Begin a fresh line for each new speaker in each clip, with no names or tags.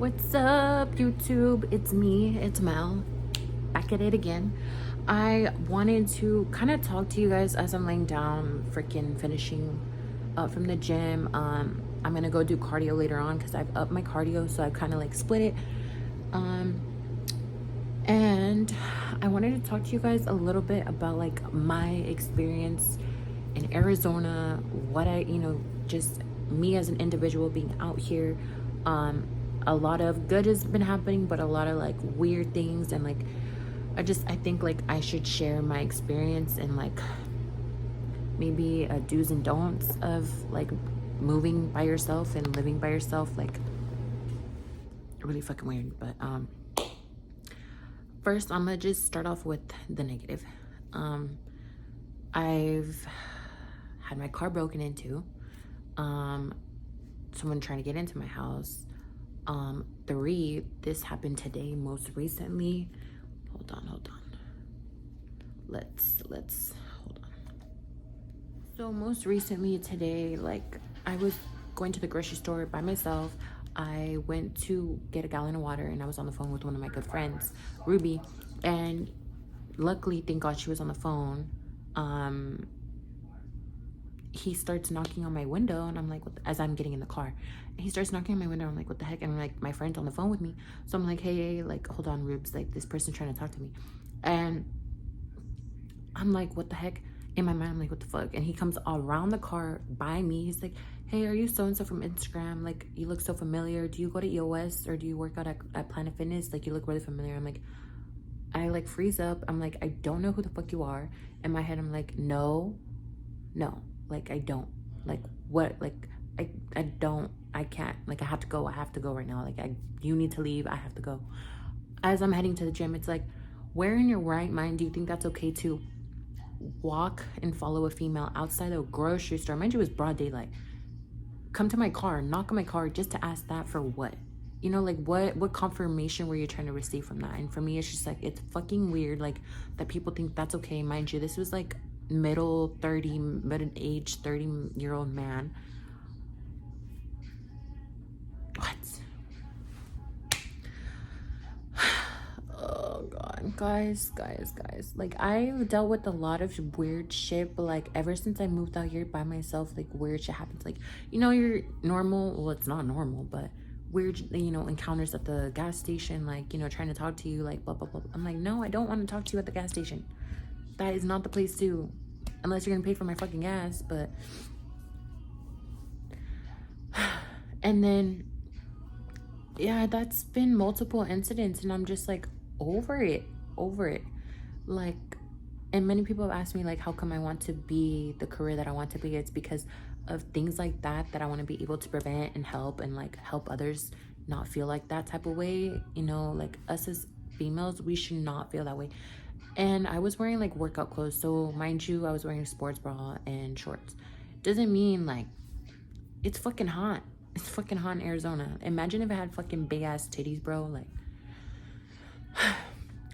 What's up, YouTube? It's me, it's Mel, back at it again. I wanted to kind of talk to you guys as I'm laying down, freaking finishing up from the gym. I'm gonna go do cardio later on because I've upped my cardio, so I've kind of like split it. Um, and I wanted to talk to you guys a little bit about like my experience in Arizona, what just me as an individual being out here. A lot of good has been happening, but a lot of like weird things, and like I think like I should share my experience and like maybe do's and don'ts of like moving by yourself and living by yourself. Like really fucking weird, but first I'm gonna just start off with the negative. I've had my car broken into. Someone trying to get into my house. This happened today most recently. Hold on. Let's hold on. So most recently today, like I was going to the grocery store by myself. I went to get a gallon of water and I was on the phone with one of my good friends, Ruby, and luckily, thank God she was on the phone. He starts knocking on my window and I'm like, as I'm getting in the car, and he starts knocking on my window. I'm like, what the heck? And I'm like, my friend's on the phone with me. So I'm like, hey, like, hold on, Rubes, like this person's trying to talk to me. And I'm like, what the heck? In my mind, I'm like, what the fuck? And he comes around the car by me. He's like, hey, are you so-and-so from Instagram? Like, you look so familiar. Do you go to EOS or do you work out at Planet Fitness? Like, you look really familiar. I'm like, I like freeze up. I'm like, I don't know who the fuck you are. In my head, I'm like, no, like I don't. Like what? Like I don't. I can't. Like I have to go. I have to go right now. Like you need to leave. I have to go. As I'm heading to the gym, it's like, where in your right mind do you think that's okay to walk and follow a female outside of a grocery store? Mind you, it was broad daylight. Come to my car, knock on my car just to ask that for what? You know, like what confirmation were you trying to receive from that? And for me, it's just like, it's fucking weird, like that people think that's okay. Mind you, this was like middle age 30-year-old man. What? Oh god, guys, like I've dealt with a lot of weird shit, but like ever since I moved out here by myself, like weird shit happens. Like, you know, your normal, well, it's not normal, but weird, you know, encounters at the gas station, like, you know, trying to talk to you, like blah blah blah. I'm like, no, I don't want to talk to you at the gas station. That is not the place to, unless you're gonna pay for my fucking gas. But and then yeah, that's been multiple incidents, and I'm just like over it. Like, and many people have asked me like, how come I want to be the career that I want to be? It's because of things like that I want to be able to prevent and help, and like help others not feel like that type of way. You know, like us as females, we should not feel that way. And I was wearing like workout clothes, so mind you, I was wearing a sports bra and shorts. Doesn't mean like it's fucking hot. It's fucking hot in Arizona. Imagine if I had fucking big ass titties, bro. Like,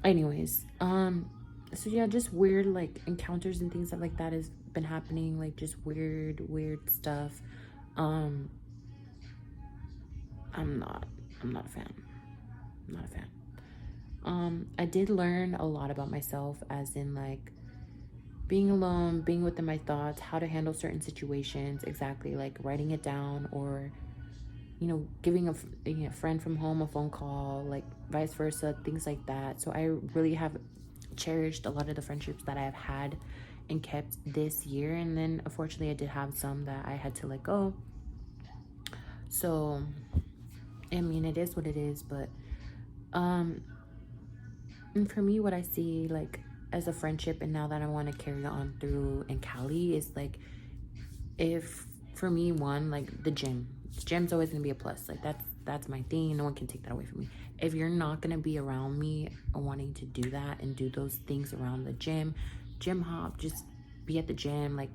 anyways, so yeah, just weird like encounters and things like that has been happening. Like, just weird stuff. Um, I'm not a fan. I'm not a fan. I did learn a lot about myself, as in like being alone, being within my thoughts, how to handle certain situations, exactly, like writing it down, or you know, giving a friend from home a phone call, like vice versa, things like that. So I really have cherished a lot of the friendships that I've had and kept this year. And then unfortunately I did have some that I had to let go. So I mean, it is what it is. But and for me, what I see like as a friendship, and now that I want to carry on through in Cali, is like, if for me, one, like the gym's always gonna be a plus. Like that's my thing. No one can take that away from me. If you're not gonna be around me or wanting to do that and do those things around the gym hop, just be at the gym, like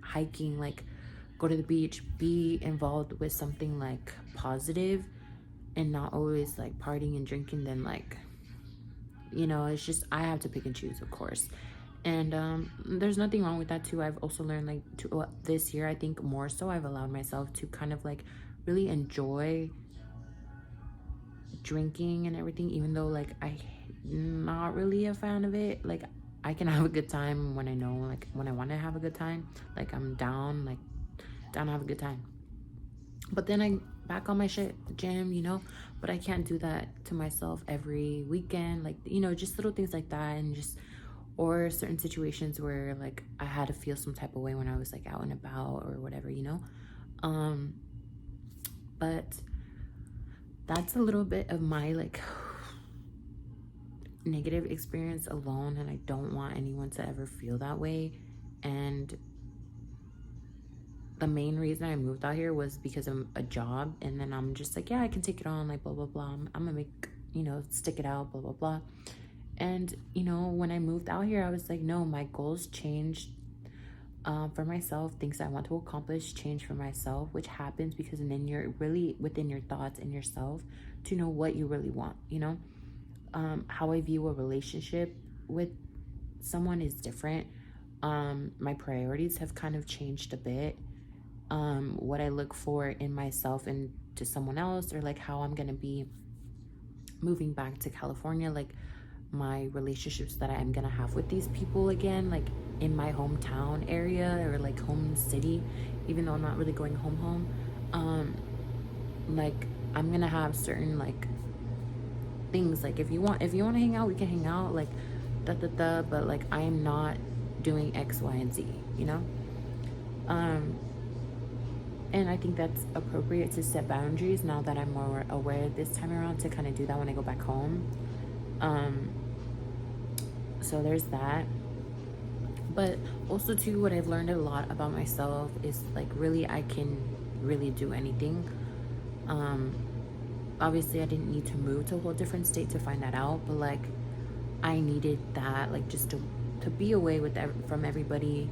hiking, like go to the beach, be involved with something like positive, and not always like partying and drinking. Then like, you know, it's just, I have to pick and choose, of course. And there's nothing wrong with that too. I've also learned like this year, I think more so, I've allowed myself to kind of like really enjoy drinking and everything, even though like I'm not really a fan of it. Like I can have a good time when I know, like when I want to have a good time, like I'm down, like down to have a good time. But then I back on my shit, gym, you know. But I can't do that to myself every weekend, like, you know, just little things like that. And just, or certain situations where like I had to feel some type of way when I was like out and about or whatever, you know. But that's a little bit of my like negative experience alone, and I don't want anyone to ever feel that way. And the main reason I moved out here was because of a job, and then I'm just like, yeah, I can take it on, like blah blah blah, I'm gonna make, you know, stick it out, blah blah blah. And you know, when I moved out here, I was like, no, my goals changed for myself. Things I want to accomplish change for myself, which happens because then you're really within your thoughts and yourself to know what you really want, you know. How I view a relationship with someone is different. My priorities have kind of changed a bit. What I look for in myself and to someone else, or like how I'm gonna be moving back to California, like my relationships that I'm gonna have with these people again, like in my hometown area or like home city, even though I'm not really going home. Like I'm gonna have certain like things, like if you want to hang out, we can hang out, like but like I am not doing X, Y, and Z, you know. And I think that's appropriate to set boundaries now that I'm more aware this time around, to kind of do that when I go back home. So there's that. But also too, what I've learned a lot about myself is like really I can really do anything. Obviously I didn't need to move to a whole different state to find that out, but like I needed that, like just to be away from everybody.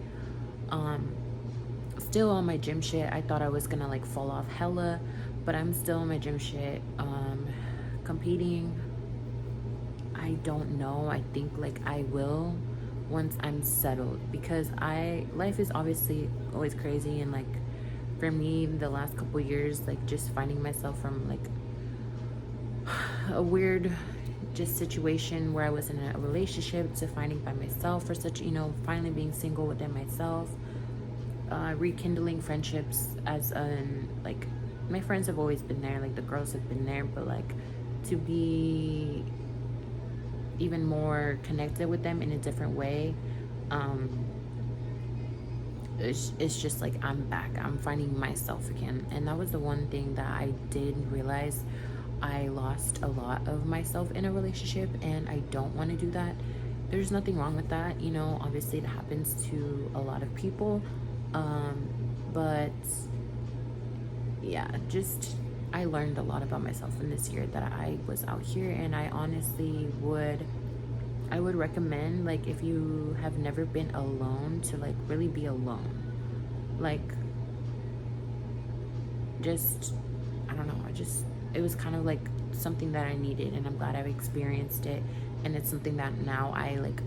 Still on my gym shit. I thought I was gonna like fall off hella, but I'm still on my gym shit. Competing, I don't know. I think like I will once I'm settled, because life is obviously always crazy, and like for me the last couple years, like just finding myself from like a weird just situation where I was in a relationship to finding by myself for such, you know, finally being single within myself, rekindling friendships as like my friends have always been there, like the girls have been there, but like to be even more connected with them in a different way, it's just like I'm back, I'm finding myself again. And that was the one thing that I did realize. I lost a lot of myself in a relationship, and I don't want to do that. There's nothing wrong with that, you know. Obviously it happens to a lot of people, but yeah, just I learned a lot about myself in this year that I was out here. And I honestly would recommend, like if you have never been alone, to like really be alone. Like just, I don't know, it was kind of like something that I needed, and I'm glad I've experienced it. And it's something that now I like,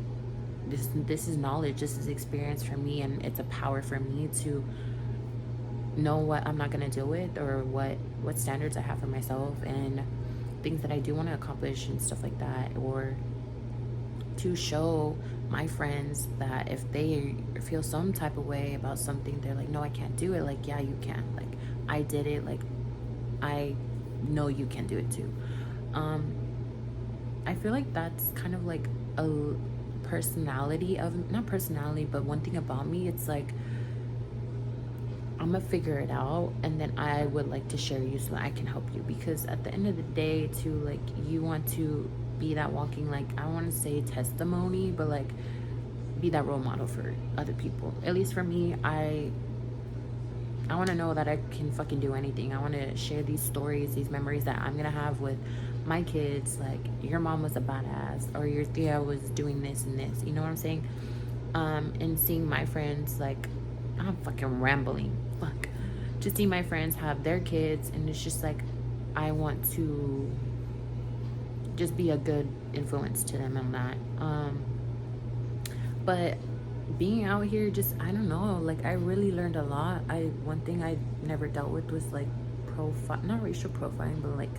this is knowledge, this is experience for me, and it's a power for me to know what I'm not going to deal with, or what standards I have for myself, and things that I do want to accomplish and stuff like that. Or to show my friends that if they feel some type of way about something, they're like, no, I can't do it, like, yeah, you can, like I did it, like I know you can do it too. I feel like that's kind of like a personality of, not personality, but one thing about me, it's like I'm gonna figure it out, and then I would like to share you so that I can help you. Because at the end of the day too, like you want to be that walking, like I want to say testimony, but like be that role model for other people. At least for me, I want to know that I can fucking do anything. I want to share these stories, these memories that I'm gonna have with my kids, like your mom was a badass, or your Thea was doing this and this, you know what I'm saying? And seeing my friends, like I'm fucking rambling, fuck, to see my friends have their kids, and it's just like I want to just be a good influence to them on that. But being out here, just I don't know, like I really learned a lot. One thing I never dealt with was like not racial profiling, but like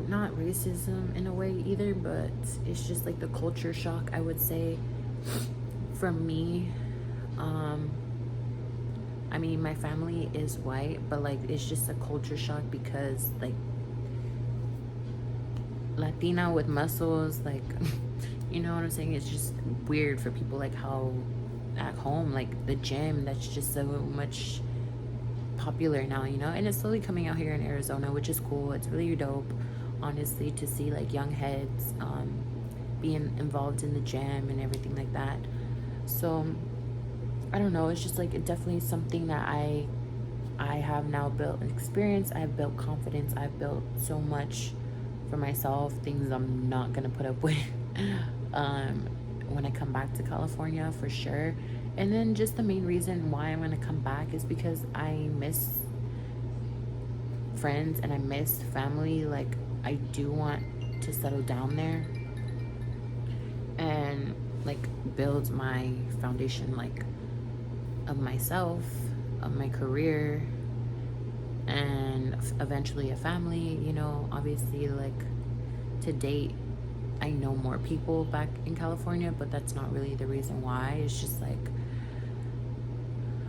not racism in a way either, but it's just like the culture shock, I would say, for me. I mean, my family is white, but like it's just a culture shock because like Latina with muscles, like you know what I'm saying? It's just weird for people like how at home, like the gym, that's just so much popular now, you know, and it's slowly coming out here in Arizona, which is cool. It's really dope, honestly, to see like young heads being involved in the gym and everything like that. So I don't know, it's just like definitely something that I have now built experience. I've built confidence. I've built so much for myself, things I'm not gonna put up with when I come back to California, for sure. And then just the main reason why I'm gonna come back is because I miss friends and I miss family. Like I do want to settle down there and like build my foundation, like of myself, of my career, and eventually a family, you know. Obviously, like to date, I know more people back in California, but that's not really the reason why. It's just like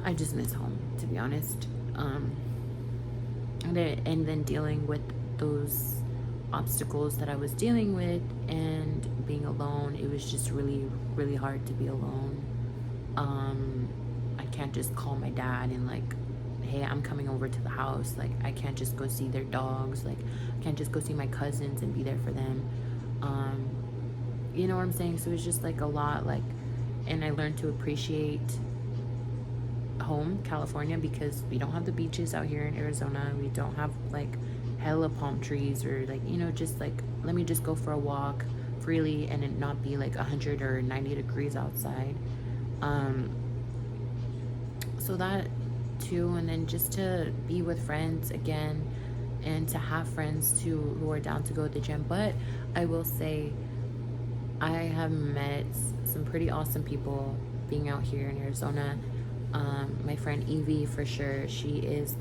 I just miss home, to be honest. And then dealing with those obstacles that I was dealing with and being alone, it was just really, really hard to be alone. I can't just call my dad and like, hey, I'm coming over to the house. Like I can't just go see their dogs. Like I can't just go see my cousins and be there for them. You know what I'm saying? So it's just like a lot, like, and I learned to appreciate home, California, because we don't have the beaches out here in Arizona. We don't have like hella palm trees or like, you know, just like let me just go for a walk freely and it not be like 100 or 90 degrees outside. So that too, and then just to be with friends again and to have friends too who are down to go to the gym. But I will say I have met some pretty awesome people being out here in Arizona. My friend Evie, for sure, she's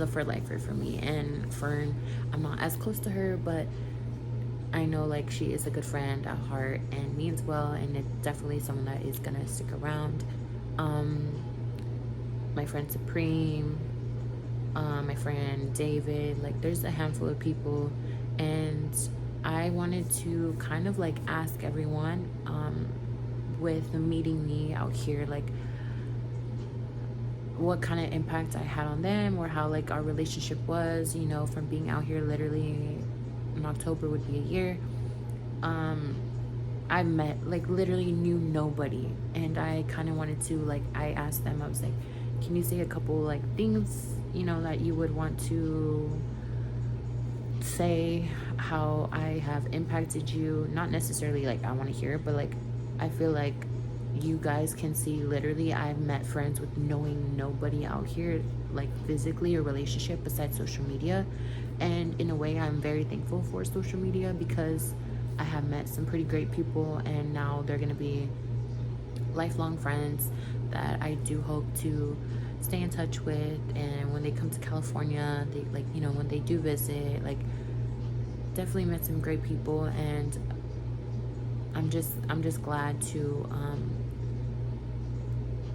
a for lifer for me. And Fern, I'm not as close to her, but I know like she is a good friend at heart and means well, and it's definitely someone that is gonna stick around. My friend Supreme, my friend David, like there's a handful of people, and I wanted to kind of like ask everyone with meeting me out here, like what kind of impact I had on them, or how like our relationship was, you know, from being out here. Literally in October would be a year. I met, like, literally knew nobody, and I kind of wanted to, like, I asked them, I was like, can you say a couple like things, you know, that you would want to say, how I have impacted you? Not necessarily like I want to hear it, but like I feel like you guys can see, literally I've met friends with knowing nobody out here, like physically or relationship, besides social media. And in a way, I'm very thankful for social media because I have met some pretty great people, and now they're gonna be lifelong friends that I do hope to stay in touch with. And when they come to California, they, like, you know, when they do visit, like, definitely met some great people. And I'm just glad to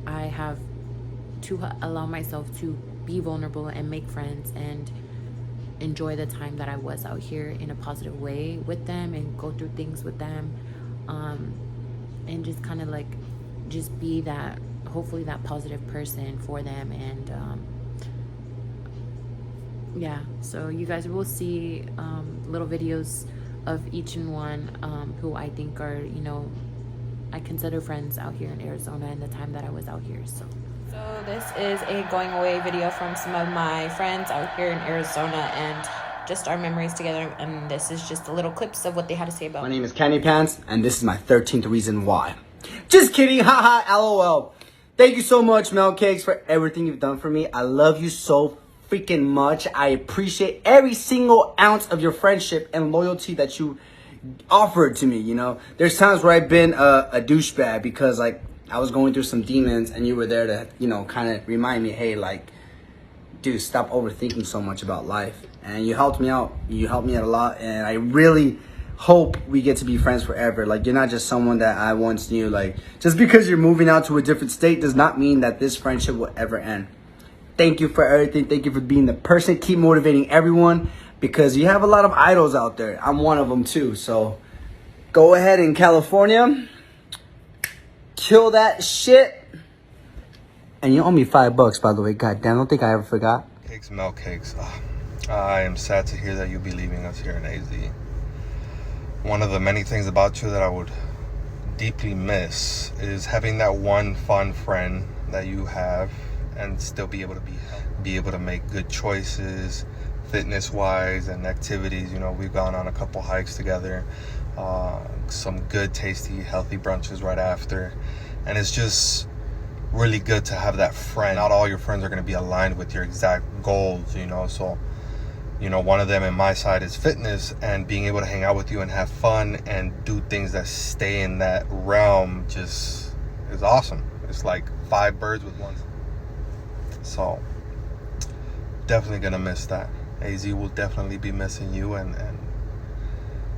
I have to allow myself to be vulnerable and make friends and enjoy the time that I was out here in a positive way with them, and go through things with them, and just kind of like just be that, hopefully that positive person for them. And yeah, so you guys will see little videos of each and one who I think are, you know, I consider friends out here in Arizona and the time that I was out here. So this is a going away video from some of my friends out here in Arizona, and just our memories together. And this is just a little clips of what they had to say about
My name is Candy Pants, and this is my 13th reason why. Just kidding, haha, LOL. Thank you so much, Mel Cakes, for everything you've done for me. I love you so freaking much. I appreciate every single ounce of your friendship and loyalty that you offered to me, you know. There's times where I've been a douchebag because, like, I was going through some demons and you were there to, you know, kind of remind me, hey, like, dude, stop overthinking so much about life. And you helped me out. You helped me out a lot. And I really hope we get to be friends forever. Like, you're not just someone that I once knew. Like, just because you're moving out to a different state does not mean that this friendship will ever end. Thank you for everything. Thank you for being the person. Keep motivating everyone, because you have a lot of idols out there. I'm one of them too. So go ahead in California, kill that shit. And you owe me $5, by the way. God damn, I don't think I ever forgot.
Cakes, milk cakes. I am sad to hear that you'll be leaving us here in AZ. One of the many things about you that I would deeply miss is having that one fun friend that you have, and still be able to make good choices, fitness-wise and activities. You know, we've gone on a couple hikes together, some good, tasty, healthy brunches right after, and it's just really good to have that friend. Not all your friends are going to be aligned with your exact goals, you know, so, you know, one of them in my side is fitness, and being able to hang out with you and have fun and do things that stay in that realm just is awesome. It's like 5 birds with one. So definitely gonna miss that. AZ will definitely be missing you, and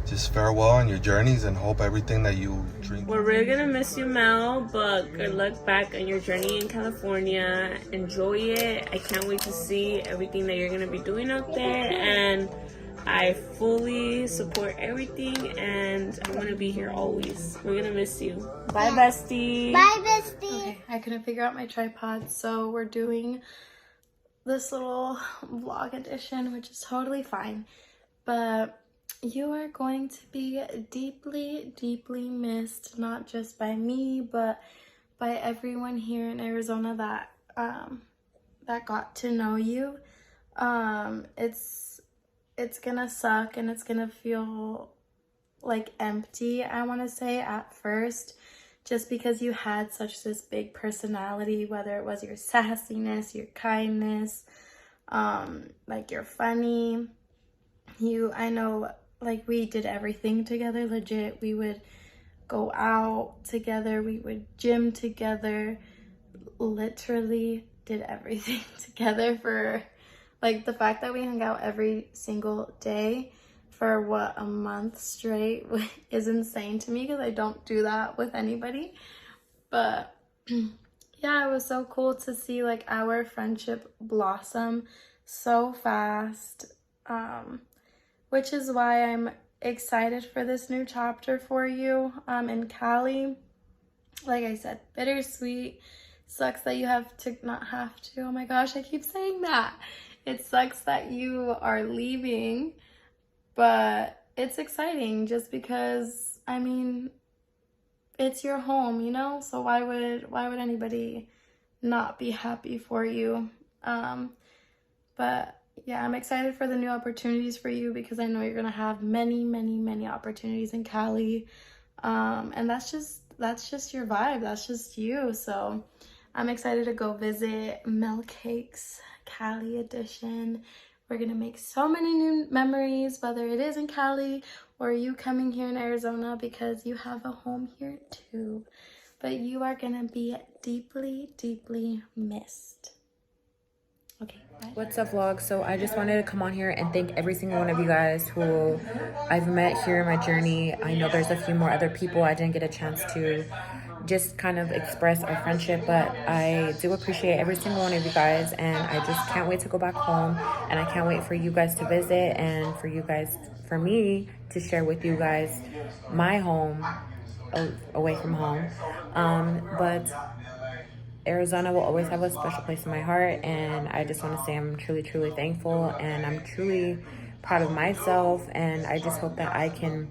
just farewell on your journeys, and hope everything that you dream.
We're really gonna miss you, Mel, but good luck back on your journey in California. Enjoy it. I can't wait to see everything that you're gonna be doing out there, and I fully support everything, and I'm gonna be here always. We're gonna miss you. Bye, bestie.
Bye, bestie.
Okay, I couldn't figure out my tripod, so we're doing this little vlog edition, which is totally fine. But you are going to be deeply, deeply missed, not just by me, but by everyone here in Arizona that got to know you. It's gonna suck, and it's gonna feel like empty, I want to say, at first, just because you had such this big personality, whether it was your sassiness, your kindness, like you're funny. I know, like, we did everything together, legit. We would go out together, we would gym together, literally did everything together. For like, the fact that we hung out every single day for what, a month straight is insane to me, because I don't do that with anybody. But yeah, it was so cool to see like our friendship blossom so fast, which is why I'm excited for this new chapter for you in Cali. Like I said, bittersweet. Sucks that you have to, not have to, oh my gosh, I keep saying that. It sucks that you are leaving, but it's exciting just because, I mean, it's your home, you know? So why would anybody not be happy for you? But yeah, I'm excited for the new opportunities for you, because I know you're gonna have many, many, many opportunities in Cali. And that's just your vibe. That's just you. So I'm excited to go visit Mel Cakes Cali edition. We're gonna make so many new memories, whether it is in Cali or you coming here in Arizona, because you have a home here too. But you are gonna be deeply, deeply missed. Okay, bye.
What's up, vlog? So I just wanted to come on here and thank every single one of you guys who I've met here in my journey. I know there's a few more other people I didn't get a chance to just kind of express our friendship, but I do appreciate every single one of you guys, and I just can't wait to go back home, and I can't wait for you guys to visit, and for me to share with you guys my home away from home. But Arizona will always have a special place in my heart, and I just want to say I'm truly, truly thankful, and I'm truly proud of myself, and I just hope that I can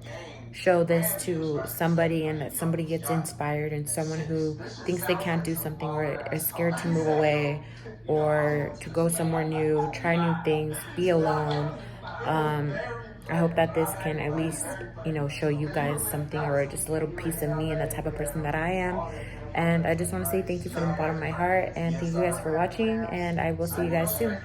show this to somebody, and that somebody gets inspired, and someone who thinks they can't do something or is scared to move away or to go somewhere new, try new things, be alone. I hope that this can at least, you know, show you guys something, or just a little piece of me and the type of person that I am. And I just want to say thank you from the bottom of my heart, and thank you guys for watching, and I will see you guys soon.